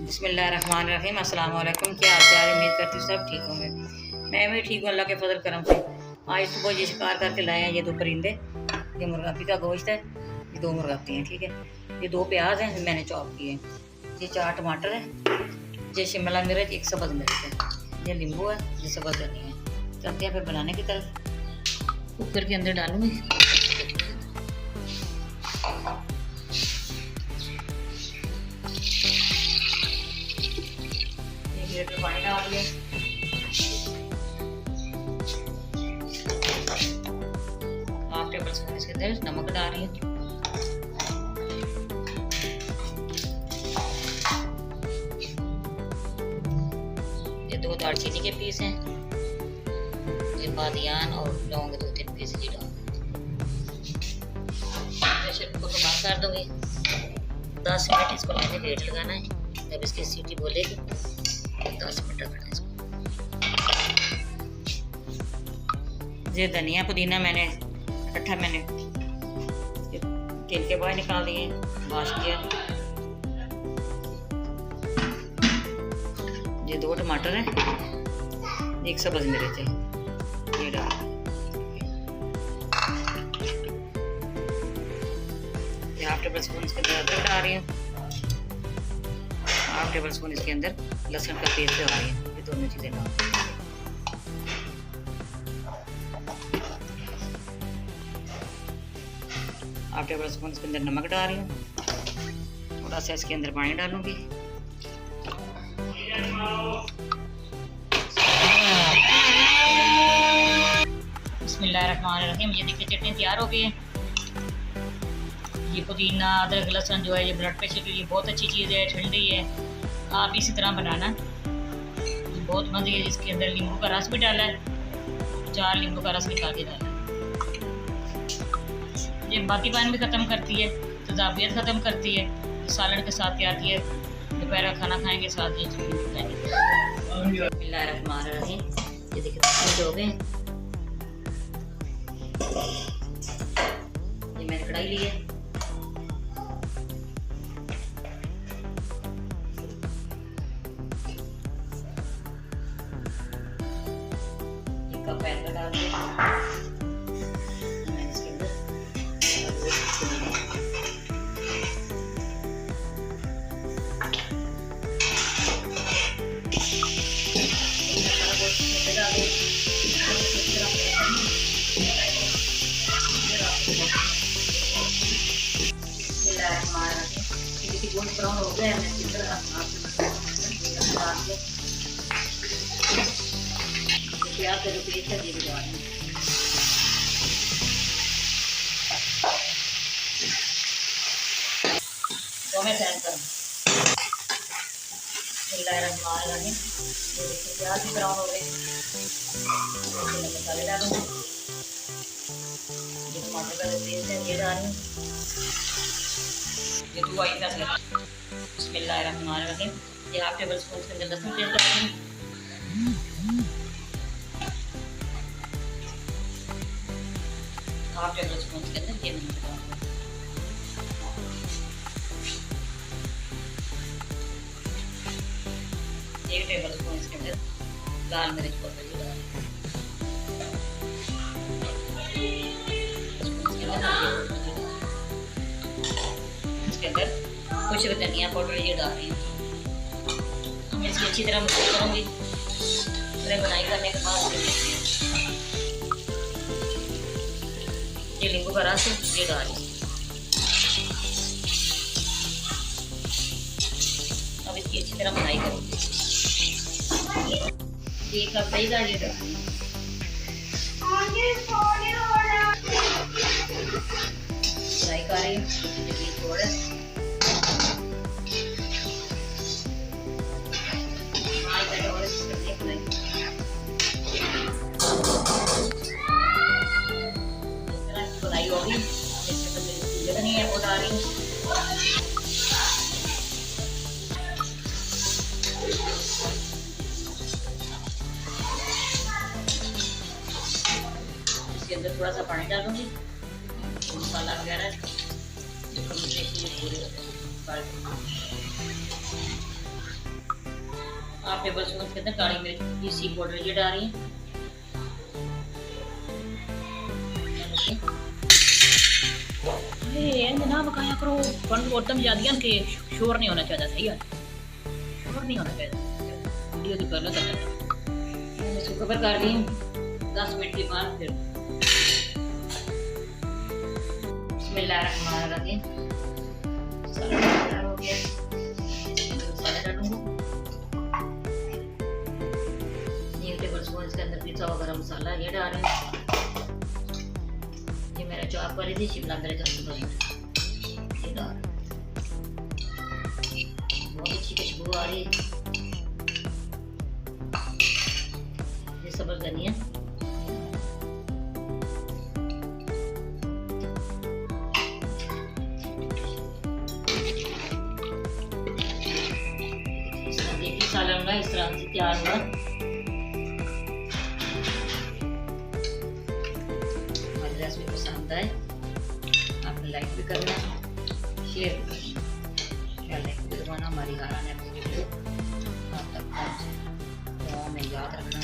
बिस्मिल्लाहिर्रहमानिर्रहीम। अस्सलाम वालेकुम। क्या हाल चाल? उम्मीद करती हूँ सब ठीक होंगे। मैं भी ठीक हूँ, अल्लाह के फजल करम से। आज सुबह ये शिकार करके लाए हैं, ये दो परिंदे। ये मुर्गापी का गोश्त है, ये दो मुर्गापी हैं, ठीक है। ये दो प्याज हैं, मैंने चॉप किए हैं। ये 4 टमाटर है, ये शिमला मिर्च, 1 सब्ज़ मिर्च है, ये नींबू है, ये सब्ज़ धनिया है। चलते हैं फिर बनाने की तरफ। कुकर के अंदर डालूंगी। पानी डाल दिया। हाफ टेबल स्पून इसके अंदर नमक डाल रही हूँ। ये 2 दालचीनी के पीस हैं, ये बादियान और लौंग 2-3 पीस ही डाल। प्रेशर को तो बंद कर दूंगी। 10 मिनट इसको मैंने वेट लगाना है। जब इसकी सीटी बोलेगी 10 मिनट रखना है इसको। ये धनिया पुदीना मैंने इकट्ठा तेल के बाहर निकाल दिए, वॉश किया। ये 2 टमाटर हैं, 1 सब्ज़ मिर्च है, ये डाल। ये हाफ टेबल स्पून इसके अंदर अदरक डाल रही हूँ। हाफ टेबल स्पून इसके अंदर लहसुन का पेस्ट डाल रही हूँ। ये दोनों चीज़ें डाल। हाफ टेबल स्पून इसके अंदर नमक डाल रही हूँ। थोड़ा सा इसके अंदर पानी डालूंगी। बिस्मिल्लाहिर्रहमानिर्रहीम। ये देखिए चटनी तैयार हो गई है। ये पुदीना अदरक लहसुन जो है, ये ब्लड प्रेशर के लिए बहुत अच्छी चीज़ है, ठंडी है। आप इसी तरह बनाना, बहुत मज़े है। इसके अंदर नींबू का रस भी डाला है, 4 नींबू का रस निकाल के डाला है। ये बातीपन भी ख़त्म करती है, तजाबियत ख़त्म करती है। सालन के साथ आती है, दोपहर का खाना खाएंगे साथ ये चटनी खाएंगे। बिस्मिल्लाहिर्रहमानिर्रहीम। ये देखिए हो गए। ये मैंने कढ़ाई ली है, पैन का डाल दिया। मैंने इसके अंदर गोश्त ब्राउन हो गया है। प्याज का जो पेस्ट है ये भी डाल दें। तो मैं सेंड करूँ। बिस्मिल्लाहिर्रहमानिर्रहीम। ये देखिए प्याज भी ब्राउन हो गए। मसाले डालूंगी। ये टमाटर का जो पेस्ट है ये डालूँ। ये 2 आई प्लस है। बिस्मिल्लाहिर्रहमानिर्रहीम। ये हाफ टेबल स्पून के अंदर लहसुन पेस्ट डालूंगी। हाफ टेबल स्पून के अंदर ये नमक डालूंगी। एक टेबल स्पून इसके अंदर लाल मिर्च पाउडर डालूंगी। इसके अंदर खुशबू धनिया पाउडर ये डाल रही हूँ। मैं इसकी अच्छी तरह मिक्स करूँगी। फिर बनाई करने के बाद ये नींबू का रस ये डाल। अब इसकी अच्छी तरह बनाई करूँगी। ये कप सही डाल ये फ्राई कर रही हूँ। थोड़ा बनाई होगी। नहीं है वो डाल रही हूँ। इसके अंदर थोड़ा सा पानी डालूंगी। मसाला वगैरह पूरे हाफ टेबल स्पून के अंदर काली मिर्च पीसी पाउडर ये डाल रही हैं। ये ना पकाया करो फन एकदम ज्यादा के शोर नहीं होना चाहिए। सही है, शोर नहीं होना चाहिए। वीडियो की पहले तक मैंने इसको कवर कर दी 10 मिनट के बाद फिर बिस्मिल्लाहिर्रहमानिर्रहीम। मसाला तैयार हो गया, मसाला डालूंगी 1 टेबल स्पून इसके अंदर पिसा हुआ गरम मसाला ये डाल रहे हैं। ये मेरा चॉप वाली थी शिमला मिर्च ये डाल रहे हैं। बहुत अच्छी खुशबू आ रही है। ये सब्ज़ धनिया सालन ना इस तरह से तैयार हुआ। हमारी रेसिपी पसंद आए आपने लाइक भी करना, शेयर भी करना, लाइक भी करवाना। हमारी हर आने वाली वीडियो आप तक पहुंचे। तो हमें याद रखना।